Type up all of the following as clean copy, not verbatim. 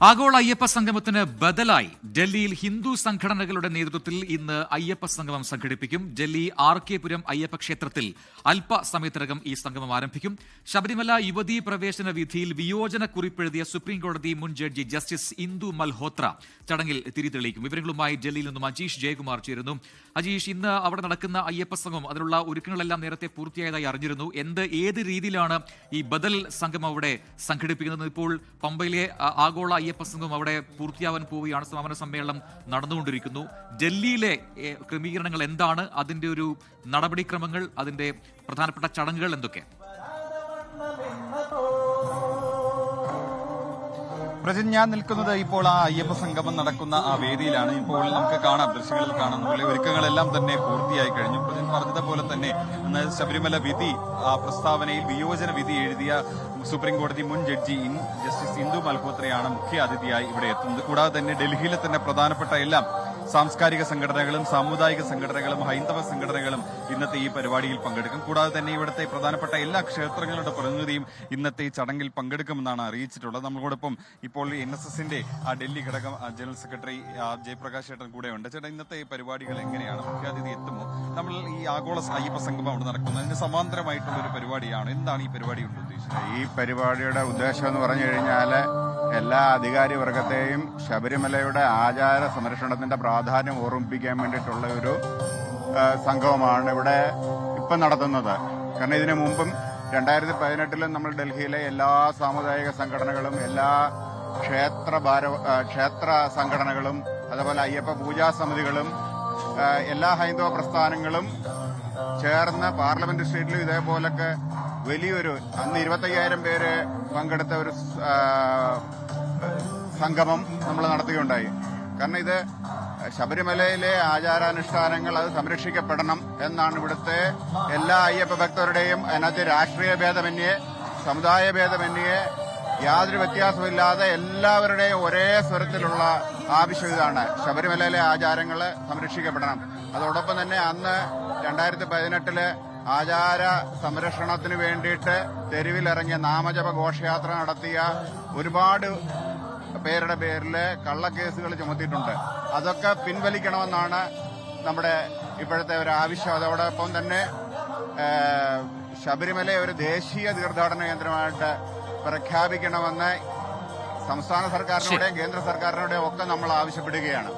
ആഗോള അയ്യപ്പ സംഗമത്തിന് ബദലായി ഡൽഹിയിൽ ഹിന്ദു സംഘടനകളുടെ നേതൃത്വത്തിൽ ഇന്ന് അയ്യപ്പ സംഗമം സംഘടിപ്പിക്കും. ഡൽഹി ആർകെപുരം അയ്യപ്പ ക്ഷേത്രത്തിൽ അല്പസമയത്തിനകം ഈ സംഗമം ആരംഭിക്കും. ശബരിമല യുവതീ പ്രവേശന വിധിയിൽ വിയോജന കുറിപ്പെഴുതിയ സുപ്രീംകോടതി മുൻ ജഡ്ജി ജസ്റ്റിസ് ഇന്ദു മൽഹോത്ര ചടങ്ങിൽ തിരിതെളിയിക്കും. വിവരങ്ങളുമായി ഡൽഹിയിൽ നിന്നും അജീഷ് ജയകുമാർ ചേരുന്നു. അജീഷ്, ഇന്ന് അവിടെ നടക്കുന്ന അയ്യപ്പ സംഗമം, അതിനുള്ള ഒരുക്കങ്ങളെല്ലാം നേരത്തെ പൂർത്തിയായതായി അറിഞ്ഞിരുന്നു. ഏത് രീതിയിലാണ് ഈ ബദൽ സംഗമം അവിടെ സംഘടിപ്പിക്കുന്നത്? ഇപ്പോൾ പമ്പയിലെ ആഗോള അയ്യപ്പ സംഘം അവിടെ പൂർത്തിയാവാൻ പോവുകയാണ്. സമാപന സമ്മേളനം നടന്നുകൊണ്ടിരിക്കുന്നു. ഡൽഹിയിലെ ക്രമീകരണങ്ങൾ എന്താണ്? അതിന്റെ ഒരു നടപടിക്രമങ്ങൾ, അതിന്റെ പ്രധാനപ്പെട്ട ചടങ്ങുകൾ എന്തൊക്കെ? പ്രജിൻ, ഞാൻ നിൽക്കുന്നത് ഇപ്പോൾ ആ അയ്യപ്പ സംഗമം നടക്കുന്ന ആ വേദിയിലാണ്. ഇപ്പോൾ നമുക്ക് കാണാം, ദൃശ്യങ്ങളിൽ കാണുന്ന പോലെ ഒരുക്കങ്ങളെല്ലാം തന്നെ പൂർത്തിയായി കഴിഞ്ഞു. പ്രജിൻ പറഞ്ഞതുപോലെ തന്നെ ശബരിമല വിധി പ്രസ്താവനയിൽ വിയോജന വിധി എഴുതിയ സുപ്രീം കോടതി മുൻ ജഡ്ജി ജസ്റ്റിസ് ഇന്ദു മൽഹോത്രയാണ് മുഖ്യ അതിഥിയായി ഇവിടെ എത്തുന്നത്. കൂടാതെ തന്നെ ഡൽഹിയിലെ തന്നെ പ്രധാനപ്പെട്ട എല്ലാം സാംസ്കാരിക സംഘടനകളും സാമുദായിക സംഘടനകളും ഹൈന്ദവ സംഘടനകളും ഇന്നത്തെ ഈ പരിപാടിയിൽ പങ്കെടുക്കും. കൂടാതെ തന്നെ ഇവിടുത്തെ പ്രധാനപ്പെട്ട എല്ലാ ക്ഷേത്രങ്ങളുടെ പ്രതിനിധിയും ഇന്നത്തെ ഈ ചടങ്ങിൽ പങ്കെടുക്കുമെന്നാണ് അറിയിച്ചിട്ടുള്ളത്. നമ്മളോടൊപ്പം ഇപ്പോൾ NSSന്റെ ഡൽഹി ഘടകം ജനറൽ സെക്രട്ടറി ജയപ്രകാശ് ചേട്ടൻ കൂടെയുണ്ട്. ചേട്ടാ, ഇന്നത്തെ ഈ പരിപാടികൾ എങ്ങനെയാണ്? മുഖ്യാതിഥി എത്തുമോ? നമ്മൾ ഈ ആഗോള അയ്യപ്പ സംഗമം അവിടെ നടക്കുന്നത് അതിന് സമാന്തരമായിട്ടുള്ള ഒരു പരിപാടിയാണ്. എന്താണ് ഈ പരിപാടി കൊണ്ട് ഉദ്ദേശിച്ചത്? ഈ പരിപാടിയുടെ ഉദ്ദേശം എന്ന് പറഞ്ഞു കഴിഞ്ഞാൽ എല്ലാ അധികാരി വർഗത്തെയും ശബരിമലയുടെ ആചാര സംരക്ഷണത്തിന്റെ പ്രാധാന്യം ഓർമ്മിപ്പിക്കാൻ വേണ്ടിയിട്ടുള്ള ഒരു സംഗമമാണ് ഇവിടെ ഇപ്പം നടത്തുന്നത്. കാരണം ഇതിനു മുമ്പും 2018 നമ്മൾ ഡൽഹിയിലെ എല്ലാ സാമുദായിക സംഘടനകളും എല്ലാ ക്ഷേത്ര സംഘടനകളും അതുപോലെ അയ്യപ്പ പൂജാ സമിതികളും എല്ലാ ഹൈന്ദവ പ്രസ്ഥാനങ്ങളും ചേർന്ന് പാർലമെന്റ് സ്ട്രീറ്റിലും ഇതേപോലൊക്കെ വലിയൊരു അന്ന് 25,000 പേര് പങ്കെടുത്ത ഒരു സംഗമം നമ്മൾ നടത്തുകയുണ്ടായി. കാരണം ഇത് ശബരിമലയിലെ ആചാരാനുഷ്ഠാനങ്ങൾ അത് സംരക്ഷിക്കപ്പെടണം എന്നാണ് ഇവിടുത്തെ എല്ലാ അയ്യപ്പ ഭക്തരുടെയും. അതിനകത്ത് രാഷ്ട്രീയ ഭേദമന്യേ സമുദായ ഭേദമന്യേ യാതൊരു വ്യത്യാസമില്ലാതെ എല്ലാവരുടെയും ഒരേ സ്വരത്തിലുള്ള ആവശ്യം ഇതാണ്. ശബരിമലയിലെ ആചാരങ്ങൾ സംരക്ഷിക്കപ്പെടണം. അതോടൊപ്പം തന്നെ അന്ന് 2018 ആചാര സംരക്ഷണത്തിന് വേണ്ടിയിട്ട് തെരുവിലിറങ്ങിയ നാമജപ ഘോഷയാത്ര നടത്തിയ ഒരുപാട് പേരുടെ പേരിൽ കള്ളക്കേസുകൾ ചുമത്തിയിട്ടുണ്ട്. അതൊക്കെ പിൻവലിക്കണമെന്നാണ് നമ്മുടെ ഇപ്പോഴത്തെ ഒരു ആവശ്യം. അതോടൊപ്പം തന്നെ ശബരിമലയെ ഒരു ദേശീയ തീർത്ഥാടന കേന്ദ്രമായിട്ട് പ്രഖ്യാപിക്കണമെന്ന് സംസ്ഥാന സർക്കാരിനോടെയും കേന്ദ്ര സർക്കാരിനോടെയും ഒക്കെ നമ്മൾ ആവശ്യപ്പെടുകയാണ്.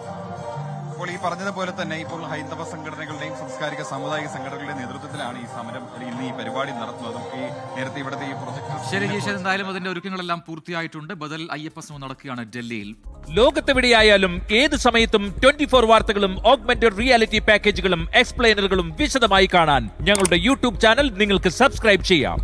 അപ്പോൾ ഈ പറഞ്ഞതുപോലെ തന്നെ ഇപ്പോൾ ഹൈന്ദവ സംഘടനകളുടെയും സാംസ്കാരിക സാമുദായിക സംഘടനകളുടെ നേതൃത്വത്തിലാണ് ഈ സമരം ഇന്ന് ഈ പരിപാടി നടത്തുന്നത്. നമുക്ക് ഈ നേരത്തെ ഇവിടുത്തെ ഈ പ്രൊജക്ട് ശരി ജീഷ, എന്തായാലും അതിന്റെ ഒരുക്കങ്ങളെല്ലാം പൂർത്തിയായിട്ടുണ്ട്. ബദൽ അയ്യപ്പ സംഗമം നടക്കുകയാണ് ഡൽഹിയിൽ. ലോകത്തെവിടെയായാലും ഏത് സമയത്തും 24 വാർത്തകളും ഓഗ്മെന്റഡ് റിയാലിറ്റി പാക്കേജുകളും എക്സ്പ്ലെയിനറുകളും വിശദമായി കാണാൻ ഞങ്ങളുടെ യൂട്യൂബ് ചാനൽ നിങ്ങൾക്ക് സബ്സ്ക്രൈബ് ചെയ്യാം.